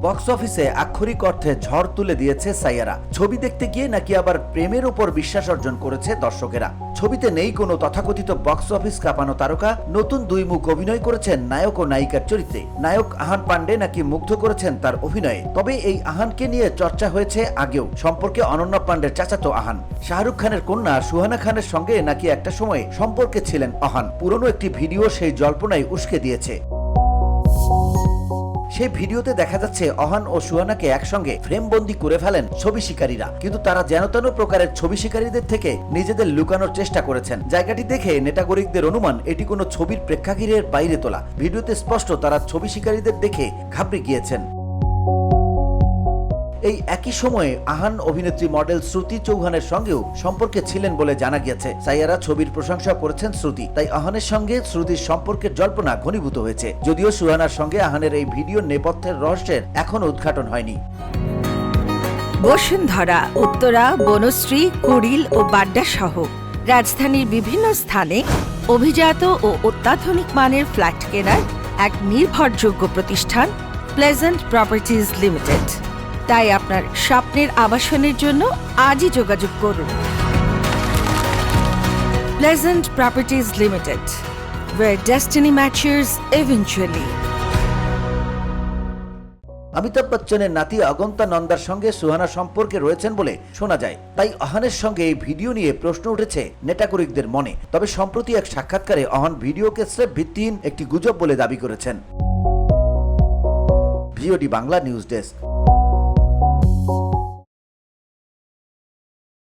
Box অফিসে আক্ষরিক অর্থে ঝড় তুলে দিয়েছে সাইয়ারা। ছবি দেখতে গিয়ে নাকি আবার প্রেমের উপর বিশ্বাস অর্জন করেছে দর্শকেরা। ছবিতে নেই কোনো তথাকথিত বক্স অফিস কাঁপানো তারকা, নতুন দুই মুখ অভিনয় করেছেন নায়ক ও নায়িকার চরিত্রে। নায়ক আহান পান্ডে নাকি মুগ্ধ করেছেন তার অভিনয়ে। তবে এই আহানকে নিয়ে চর্চা হয়েছে আগেও। সম্পর্কে অনন্যা পান্ডের চাচাতো আহান। শাহরুখ খানের কন্যা সুহানা খানের সঙ্গে নাকি একটা সময়ে সম্পর্কে ছিলেন আহান। পুরনো একটি ভিডিও সেই জল্পনায় উস্কে দিয়েছে। সেই ভিডিওতে দেখা যাচ্ছে অহান ও সুহানাকে একসঙ্গে ফ্রেমবন্দি করে ফেলেন ছবি শিকারীরা, কিন্তু তারা যেন প্রকারের ছবি শিকারীদের থেকে নিজেদের লুকানোর চেষ্টা করেছেন। জায়গাটি দেখে নেটাগরিকদের অনুমান এটি কোনো ছবির প্রেক্ষাগৃহের বাইরে তোলা। ভিডিওতে স্পষ্ট তারা ছবি শিকারীদের দেখে ঘাবড়ে গিয়েছেন। এই একই সময়ে আহান অভিনেত্রী মডেল শ্রুতি চৌহানের সঙ্গেও সম্পর্কে ছিলেন বলে জানা গিয়েছে। সাইয়ারা ছবির প্রশংসা করেছেন শ্রুতি, তাই আহানের সঙ্গে শ্রুতির সম্পর্কের জল্পনা ঘনীভূত হয়েছে। যদিও সুহানার সঙ্গে আহানের এই ভিডিও নেপথ্যের রহস্যের এখনো উদ্ঘাটন হয়নি। বসুন্ধরা, উত্তরা, বনশ্রী, কুড়িল ও বাড্ডা সহ রাজধানীর বিভিন্ন স্থানে অভিজাত ও অত্যাধুনিক মানের ফ্ল্যাট কেনার এক নির্ভরযোগ্য প্রতিষ্ঠান প্লেজেন্ট প্রপার্টিজ লিমিটেড। তাই আপনার স্বপ্নের আবাসনের জন্য আজই যোগাযোগ করুন। Pleasant properties limited, where destiny matches eventually. Amitabh বচ্চনের নাতি অগন্তা নন্দার সঙ্গে সুহানা সম্পর্কে রয়েছেন বলে শোনা যায়। তাই আহানের সঙ্গে এই ভিডিও নিয়ে প্রশ্ন উঠেছে নেটাকরিকদের মনে। তবে সম্প্রতি এক সাক্ষাৎকারে আহান ভিডিওকে স্রেফ ভিত্তিহীন একটি গুজব বলে দাবি করেছেন। VOD Bangla news desk.